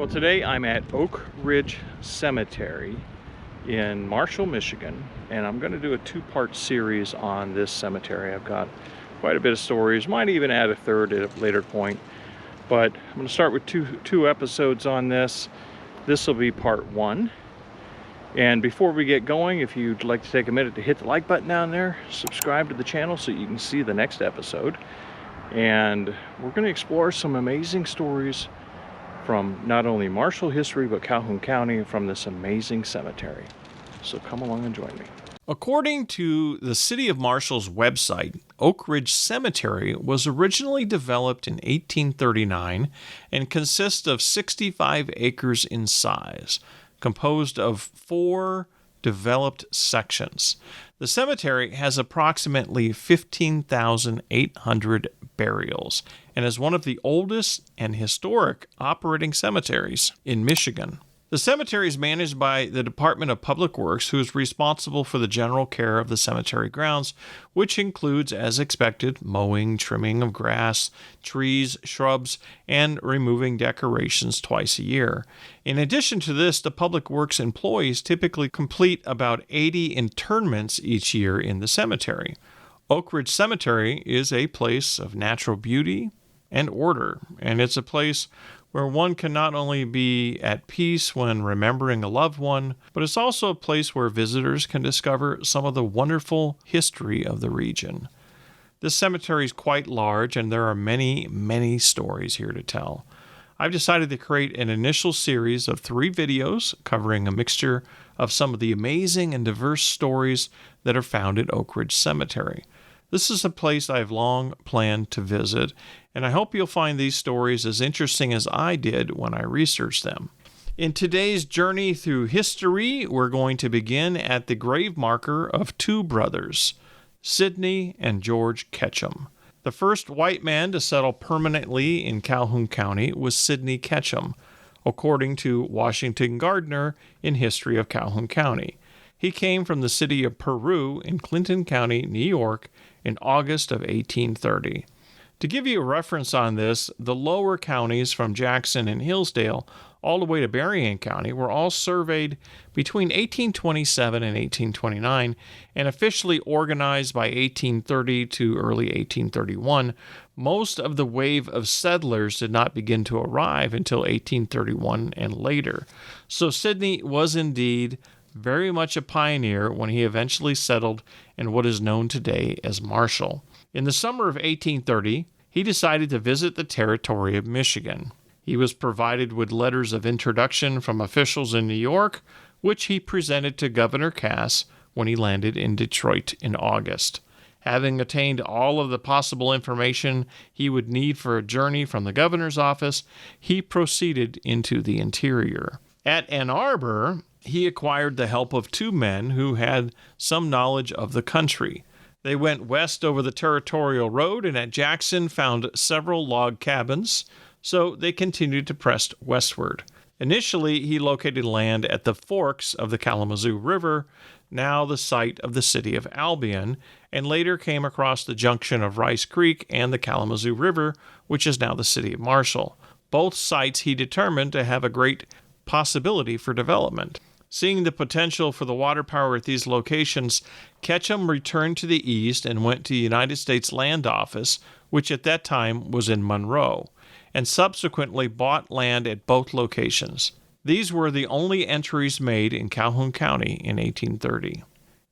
Well, today I'm at Oakridge Cemetery in Marshall, Michigan, and I'm going to do a two-part series on this cemetery. I've got quite a bit of stories, might even add a third at a later point, but I'm going to start with two episodes on this. This will be part one. And before we get going, if you'd like to take a minute to hit the like button down there, subscribe to the channel so you can see the next episode. And we're going to explore some amazing stories from not only Marshall history, but Calhoun County, from this amazing cemetery. So come along and join me. According to the City of Marshall's website, Oakridge Cemetery was originally developed in 1839 and consists of 65 acres in size, composed of 4 developed sections. The cemetery has approximately 15,800 burials and is one of the oldest and historic operating cemeteries in Michigan. The cemetery is managed by the Department of Public Works, who is responsible for the general care of the cemetery grounds, which includes, as expected, mowing, trimming of grass, trees, shrubs, and removing decorations twice a year. In addition to this, the Public Works employees typically complete about 80 interments each year in the cemetery. Oakridge Cemetery is a place of natural beauty and order, and it's a place where one can not only be at peace when remembering a loved one, but it's also a place where visitors can discover some of the wonderful history of the region. This cemetery is quite large, and there are many, many stories here to tell. I've decided to create an initial series of 3 videos covering a mixture of some of the amazing and diverse stories that are found at Oakridge Cemetery. This is a place I've long planned to visit, and I hope you'll find these stories as interesting as I did when I researched them. In today's journey through history, we're going to begin at the grave marker of 2 brothers, Sidney and George Ketchum. The first white man to settle permanently in Calhoun County was Sidney Ketchum, according to Washington Gardner in History of Calhoun County. He came from the city of Peru in Clinton County, New York, in August of 1830. To give you a reference on this, the lower counties from Jackson and Hillsdale all the way to Berrien County were all surveyed between 1827 and 1829 and officially organized by 1830 to early 1831. Most of the wave of settlers did not begin to arrive until 1831 and later. So Sidney was indeed very much a pioneer when he eventually settled in what is known today as Marshall. In the summer of 1830, he decided to visit the territory of Michigan. He was provided with letters of introduction from officials in New York, which he presented to Governor Cass when he landed in Detroit in August. Having attained all of the possible information he would need for a journey from the governor's office, he proceeded into the interior. At Ann Arbor, he acquired the help of 2 men who had some knowledge of the country. They went west over the Territorial Road and at Jackson found several log cabins, so they continued to press westward. Initially, he located land at the forks of the Kalamazoo River, now the site of the city of Albion, and later came across the junction of Rice Creek and the Kalamazoo River, which is now the city of Marshall. Both sites he determined to have a great possibility for development. Seeing the potential for the water power at these locations, Ketchum returned to the east and went to the United States Land Office, which at that time was in Monroe, and subsequently bought land at both locations. These were the only entries made in Calhoun County in 1830.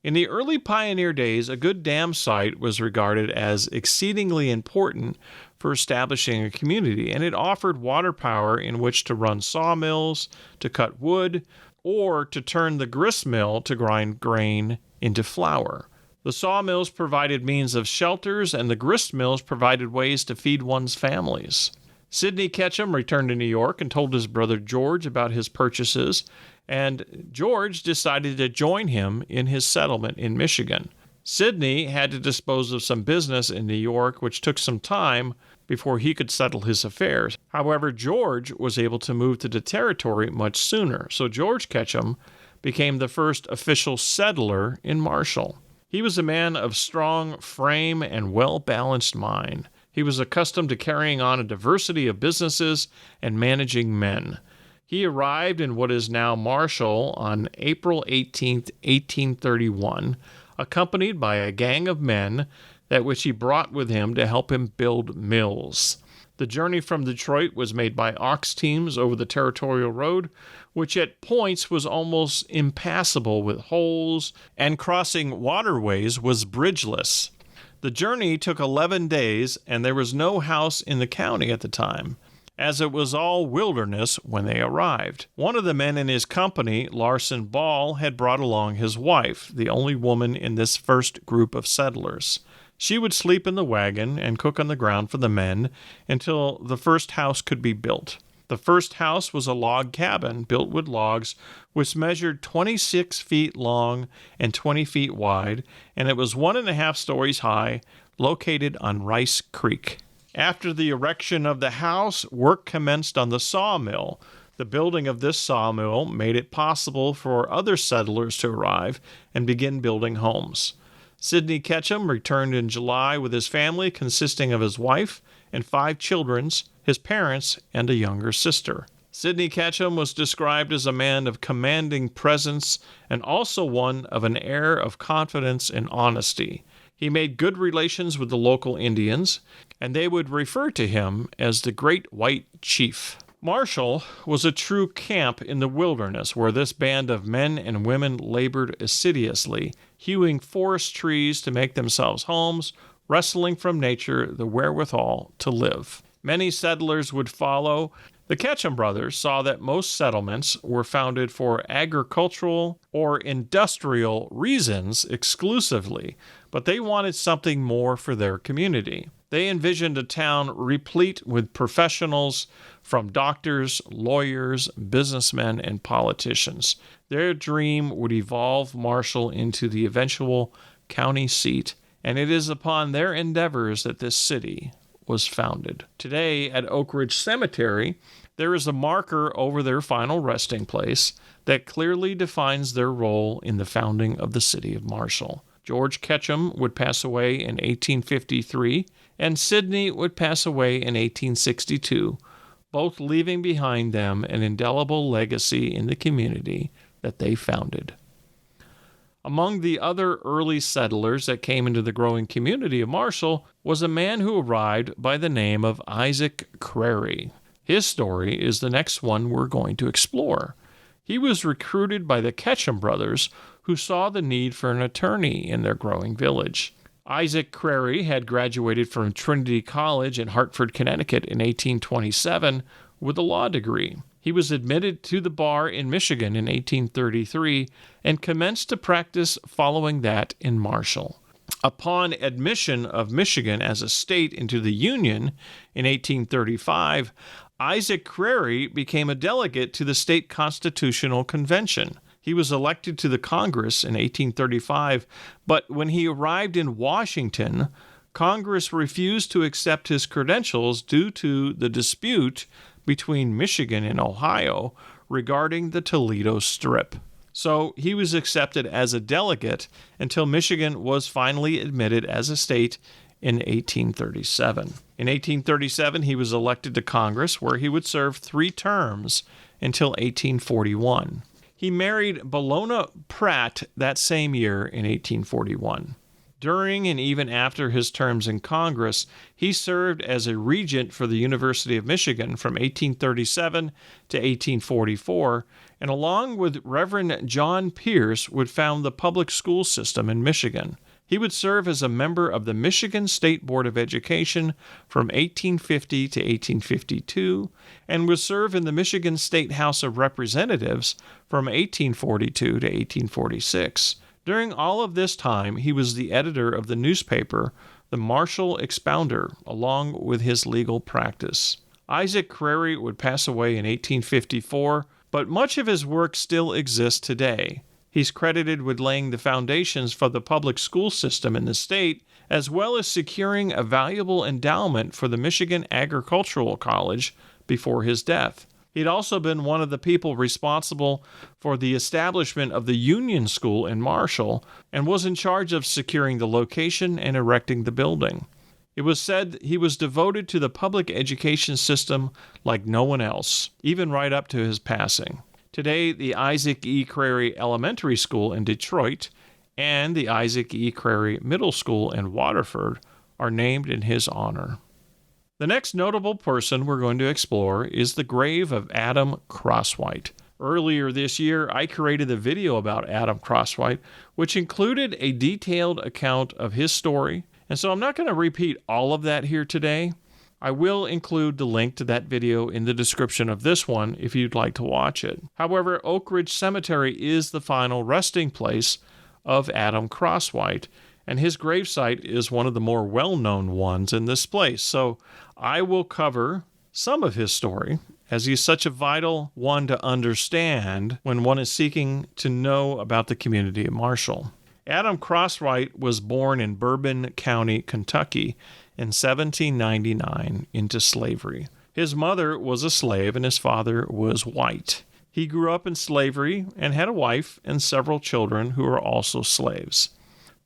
In the early pioneer days, a good dam site was regarded as exceedingly important for establishing a community, and it offered water power in which to run sawmills, to cut wood, or to turn the grist mill to grind grain into flour. The sawmills provided means of shelters, and the grist mills provided ways to feed one's families. Sidney Ketchum returned to New York and told his brother George about his purchases, and George decided to join him in his settlement in Michigan. Sidney had to dispose of some business in New York, which took some time before he could settle his affairs. However, George was able to move to the territory much sooner, so George Ketchum became the first official settler in Marshall. He was a man of strong frame and well-balanced mind. He was accustomed to carrying on a diversity of businesses and managing men. He arrived in what is now Marshall on April 18, 1831, accompanied by a gang of men that which he brought with him to help him build mills. The journey from Detroit was made by ox teams over the Territorial Road, which at points was almost impassable with holes, and crossing waterways was bridgeless. The journey took 11 days, and there was no house in the county at the time, as it was all wilderness when they arrived. One of the men in his company, Larson Ball, had brought along his wife, the only woman in this first group of settlers. She would sleep in the wagon and cook on the ground for the men until the first house could be built. The first house was a log cabin built with logs, which measured 26 feet long and 20 feet wide, and it was 1.5 stories high, located on Rice Creek. After the erection of the house, work commenced on the sawmill. The building of this sawmill made it possible for other settlers to arrive and begin building homes. Sidney Ketchum returned in July with his family, consisting of his wife and 5 children, his parents, and a younger sister. Sidney Ketchum was described as a man of commanding presence and also one of an air of confidence and honesty. He made good relations with the local Indians, and they would refer to him as the Great White Chief. Marshall was a true camp in the wilderness where this band of men and women labored assiduously, hewing forest trees to make themselves homes, wresting from nature the wherewithal to live. Many settlers would follow. The Ketchum brothers saw that most settlements were founded for agricultural or industrial reasons exclusively, but they wanted something more for their community. They envisioned a town replete with professionals, from doctors, lawyers, businessmen, and politicians. Their dream would evolve Marshall into the eventual county seat, and it is upon their endeavors that this city was founded. Today, at Oakridge Cemetery, there is a marker over their final resting place that clearly defines their role in the founding of the city of Marshall. George Ketchum would pass away in 1853, and Sidney would pass away in 1862, both leaving behind them an indelible legacy in the community that they founded. Among the other early settlers that came into the growing community of Marshall was a man who arrived by the name of Isaac Crary. His story is the next one we're going to explore. He was recruited by the Ketchum brothers, who saw the need for an attorney in their growing village. Isaac Crary had graduated from Trinity College in Hartford, Connecticut in 1827 with a law degree. He was admitted to the bar in Michigan in 1833 and commenced to practice following that in Marshall. Upon admission of Michigan as a state into the Union in 1835, Isaac Crary became a delegate to the State Constitutional Convention. He was elected to the Congress in 1835, but when he arrived in Washington, Congress refused to accept his credentials due to the dispute between Michigan and Ohio regarding the Toledo Strip. So he was accepted as a delegate until Michigan was finally admitted as a state in 1837. In 1837, he was elected to Congress, where he would serve 3 terms until 1841. He married Bologna Pratt that same year in 1841. During and even after his terms in Congress, he served as a regent for the University of Michigan from 1837 to 1844, and along with Reverend John Pierce would found the public school system in Michigan. He would serve as a member of the Michigan State Board of Education from 1850 to 1852 and would serve in the Michigan State House of Representatives from 1842 to 1846. During all of this time, he was the editor of the newspaper, the Marshall Expounder, along with his legal practice. Isaac Crary would pass away in 1854, but much of his work still exists today. He's credited with laying the foundations for the public school system in the state, as well as securing a valuable endowment for the Michigan Agricultural College before his death. He'd also been one of the people responsible for the establishment of the Union School in Marshall and was in charge of securing the location and erecting the building. It was said he was devoted to the public education system like no one else, even right up to his passing. Today, the Isaac E. Crary Elementary School in Detroit and the Isaac E. Crary Middle School in Waterford are named in his honor. The next notable person we're going to explore is the grave of Adam Crosswhite. Earlier this year, I created a video about Adam Crosswhite, which included a detailed account of his story, and so I'm not going to repeat all of that here today. I will include the link to that video in the description of this one if you'd like to watch it. However, Oakridge Cemetery is the final resting place of Adam Crosswhite, and his gravesite is one of the more well-known ones in this place. So I will cover some of his story, as he's such a vital one to understand when one is seeking to know about the community of Marshall. Adam Crosswhite was born in Bourbon County, Kentucky in 1799 into slavery. His mother was a slave and his father was white. He grew up in slavery and had a wife and several children who were also slaves.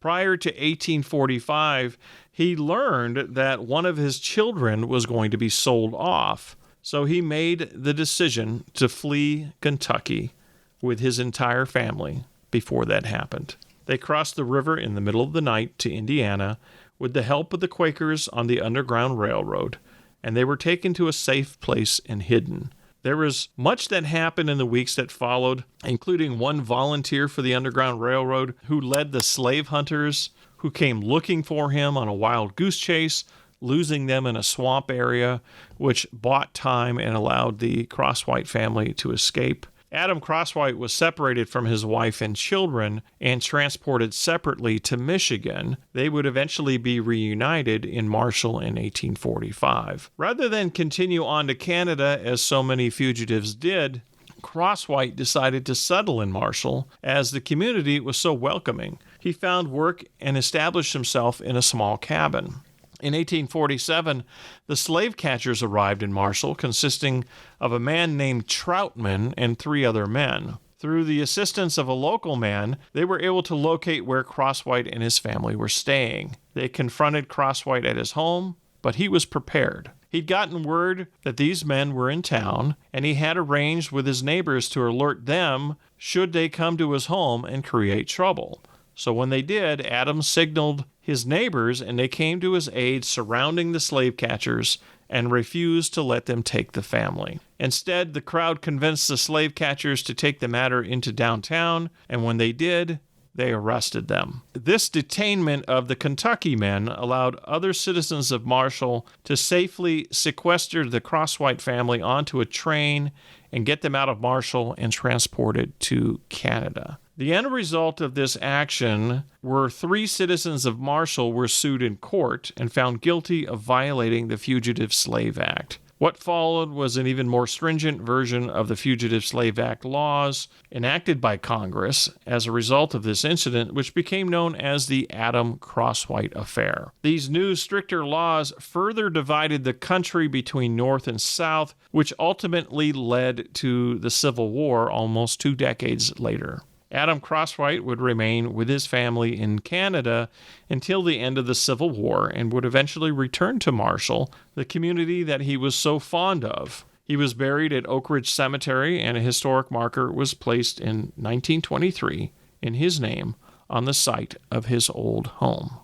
Prior to 1845, he learned that one of his children was going to be sold off, so he made the decision to flee Kentucky with his entire family before that happened. They crossed the river in the middle of the night to Indiana with the help of the Quakers on the Underground Railroad, and they were taken to a safe place and hidden. There was much that happened in the weeks that followed, including one volunteer for the Underground Railroad who led the slave hunters who came looking for him on a wild goose chase, losing them in a swamp area, which bought time and allowed the Crosswhite family to escape. Adam Crosswhite was separated from his wife and children and transported separately to Michigan. They would eventually be reunited in Marshall in 1845. Rather than continue on to Canada, as so many fugitives did, Crosswhite decided to settle in Marshall as the community was so welcoming. He found work and established himself in a small cabin. In 1847, the slave catchers arrived in Marshall, consisting of a man named Troutman and 3 other men. Through the assistance of a local man, they were able to locate where Crosswhite and his family were staying. They confronted Crosswhite at his home, but he was prepared. He'd gotten word that these men were in town, and he had arranged with his neighbors to alert them should they come to his home and create trouble. So when they did, Adam signaled his neighbors, and they came to his aid, surrounding the slave catchers and refused to let them take the family. Instead, the crowd convinced the slave catchers to take the matter into downtown, and when they did, they arrested them. This detainment of the Kentucky men allowed other citizens of Marshall to safely sequester the Crosswhite family onto a train and get them out of Marshall and transported to Canada. The end result of this action were 3 citizens of Marshall were sued in court and found guilty of violating the Fugitive Slave Act. What followed was an even more stringent version of the Fugitive Slave Act laws enacted by Congress as a result of this incident, which became known as the Adam Crosswhite Affair. These new, stricter laws further divided the country between North and South, which ultimately led to the Civil War almost 2 decades later. Adam Crosswhite would remain with his family in Canada until the end of the Civil War and would eventually return to Marshall, the community that he was so fond of. He was buried at Oakridge Cemetery, and a historic marker was placed in 1923 in his name on the site of his old home.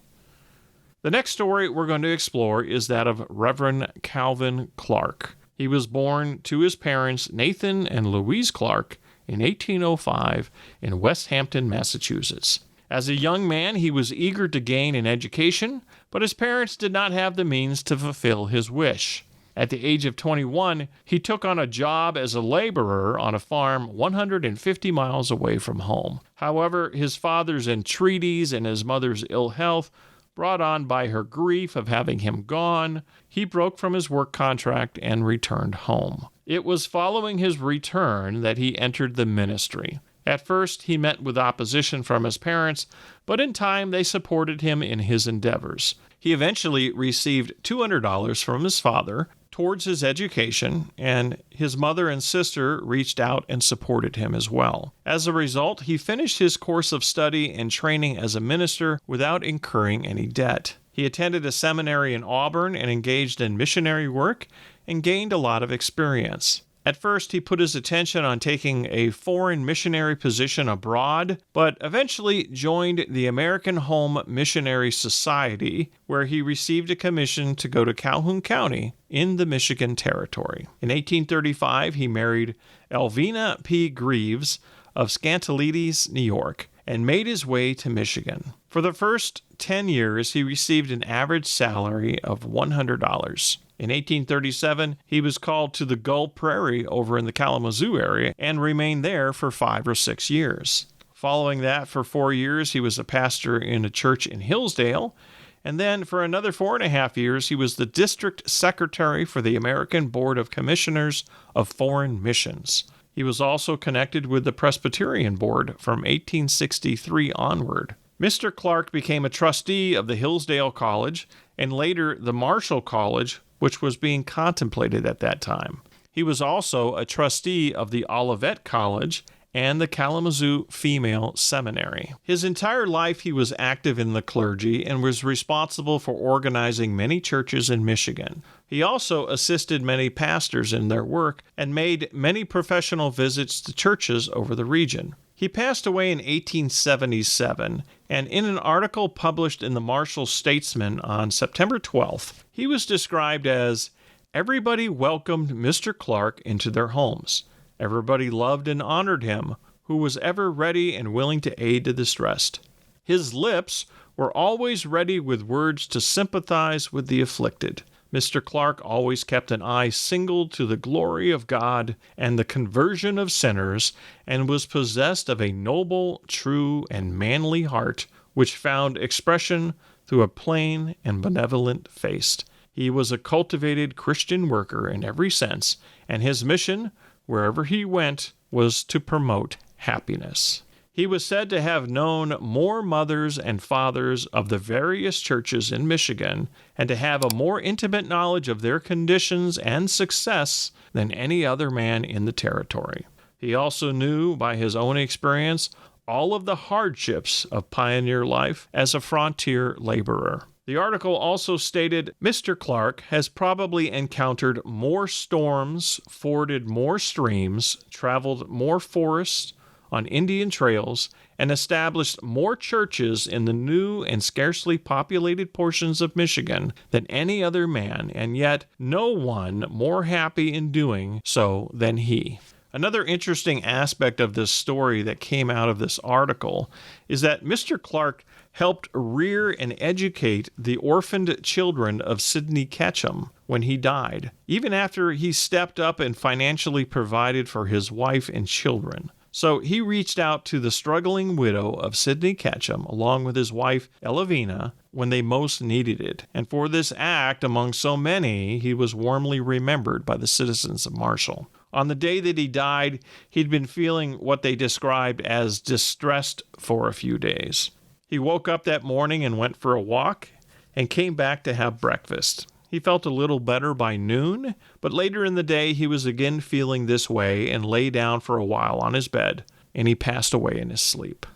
The next story we're going to explore is that of Reverend Calvin Clark. He was born to his parents, Nathan and Louise Clark, in 1805 in West Hampton, Massachusetts. As a young man, he was eager to gain an education, but his parents did not have the means to fulfill his wish. At the age of 21, he took on a job as a laborer on a farm 150 miles away from home. However, his father's entreaties and his mother's ill health, brought on by her grief of having him gone, he broke from his work contract and returned home. It was following his return that he entered the ministry. At first, he met with opposition from his parents, but in time they supported him in his endeavors. He eventually received $200 from his father towards his education, and his mother and sister reached out and supported him as well. As a result, he finished his course of study and training as a minister without incurring any debt. He attended a seminary in Auburn and engaged in missionary work and gained a lot of experience. At first, he put his attention on taking a foreign missionary position abroad, but eventually joined the American Home Missionary Society, where he received a commission to go to Calhoun County in the Michigan Territory. In 1835, he married Elvina P. Greaves of Scantoletes, New York, and made his way to Michigan. For the first 10 years, he received an average salary of $100. In 1837, he was called to the Gull Prairie over in the Kalamazoo area and remained there for 5 or 6 years. Following that, for 4 years, he was a pastor in a church in Hillsdale, and then for another 4.5 years, he was the district secretary for the American Board of Commissioners of Foreign Missions. He was also connected with the Presbyterian Board from 1863 onward. Mr. Clark became a trustee of the Hillsdale College and later the Marshall College, which was being contemplated at that time. He was also a trustee of the Olivet College and the Kalamazoo Female Seminary. His entire life he was active in the clergy and was responsible for organizing many churches in Michigan. He also assisted many pastors in their work and made many professional visits to churches over the region. He passed away in 1877, and in an article published in the Marshall Statesman on September 12th, he was described as, "Everybody welcomed Mr. Clark into their homes. Everybody loved and honored him, who was ever ready and willing to aid the distressed. His lips were always ready with words to sympathize with the afflicted. Mr. Clark always kept an eye single to the glory of God and the conversion of sinners, and was possessed of a noble, true, and manly heart, which found expression through a plain and benevolent face. He was a cultivated Christian worker in every sense, and his mission, wherever he went, was to promote happiness." He was said to have known more mothers and fathers of the various churches in Michigan and to have a more intimate knowledge of their conditions and success than any other man in the territory. He also knew by his own experience all of the hardships of pioneer life as a frontier laborer. The article also stated, "Mr. Clark has probably encountered more storms, forded more streams, traveled more forests, on Indian trails, and established more churches in the new and scarcely populated portions of Michigan than any other man, and yet no one more happy in doing so than he." Another interesting aspect of this story that came out of this article is that Mr. Clark helped rear and educate the orphaned children of Sidney Ketchum when he died, even after he stepped up and financially provided for his wife and children. So he reached out to the struggling widow of Sidney Ketchum, along with his wife Elvina, when they most needed it. And for this act, among so many, he was warmly remembered by the citizens of Marshall. On the day that he died, he'd been feeling what they described as distressed for a few days. He woke up that morning and went for a walk and came back to have breakfast. He felt a little better by noon, but later in the day he was again feeling this way and lay down for a while on his bed, and he passed away in his sleep.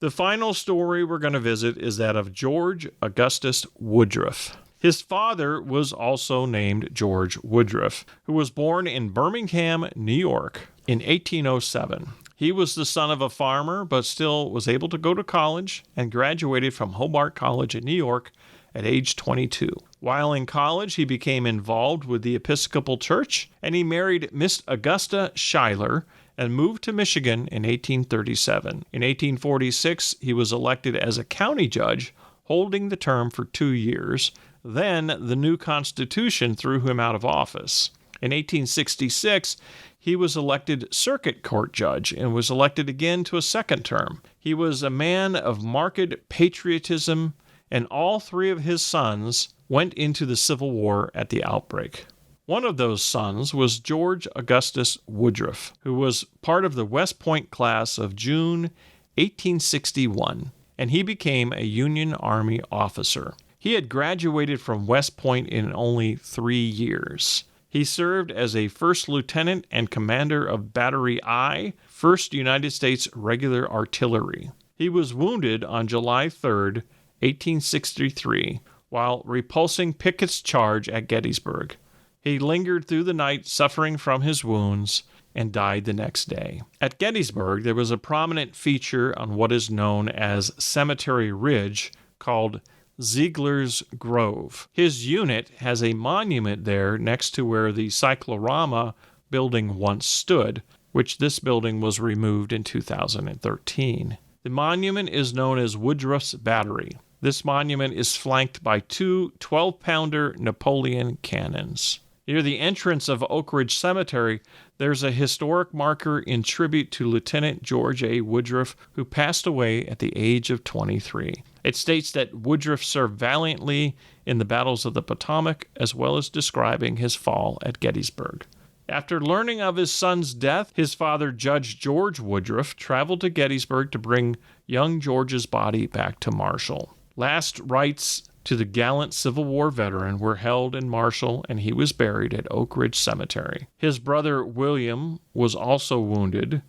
The final story we're going to visit is that of George Augustus Woodruff. His father was also named George Woodruff, who was born in Birmingham, New York, in 1807. He was the son of a farmer, but still was able to go to college and graduated from Hobart College in New York at age 22. While in college, he became involved with the Episcopal Church, and he married Miss Augusta Schuyler and moved to Michigan in 1837. In 1846, he was elected as a county judge, holding the term for 2 years. Then the new Constitution threw him out of office. In 1866, he was elected circuit court judge and was elected again to a second term. He was a man of marked patriotism, and all 3 of his sons went into the Civil War at the outbreak. One of those sons was George Augustus Woodruff, who was part of the West Point class of June 1861, and he became a Union Army officer. He had graduated from West Point in only 3 years. He served as a first lieutenant and commander of Battery I, 1st United States Regular Artillery. He was wounded on July 3rd, 1863, while repulsing Pickett's charge at Gettysburg. He lingered through the night, suffering from his wounds, and died the next day. At Gettysburg, there was a prominent feature on what is known as Cemetery Ridge called Ziegler's Grove. His unit has a monument there next to where the Cyclorama building once stood, which this building was removed in 2013. The monument is known as Woodruff's Battery. This monument is flanked by two 12-pounder Napoleon cannons. Near the entrance of Oakridge Cemetery, there's a historic marker in tribute to Lieutenant George A. Woodruff, who passed away at the age of 23. It states that Woodruff served valiantly in the battles of the Potomac, as well as describing his fall at Gettysburg. After learning of his son's death, his father, Judge George Woodruff, traveled to Gettysburg to bring young George's body back to Marshall. Last rites to the gallant Civil War veteran were held in Marshall, and he was buried at Oakridge Cemetery. His brother William was also wounded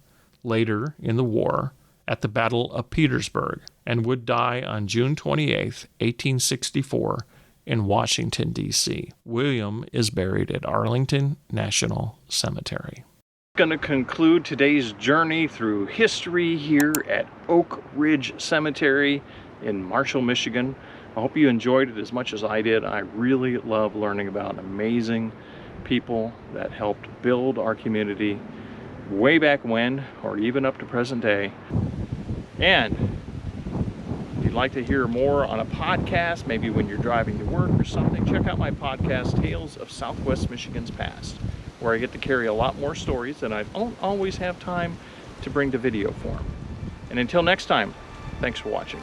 later in the war at the Battle of Petersburg and would die on June 28, 1864, in Washington, D.C. William is buried at Arlington National Cemetery. Going to conclude today's journey through history here at Oakridge Cemetery in Marshall, Michigan. I hope you enjoyed it as much as I did. I really love learning about amazing people that helped build our community way back when, or even up to present day. And if you'd like to hear more on a podcast, maybe when you're driving to work or something, check out my podcast, Tales of Southwest Michigan's Past, where I get to carry a lot more stories that I don't always have time to bring to video form. And until next time, thanks for watching.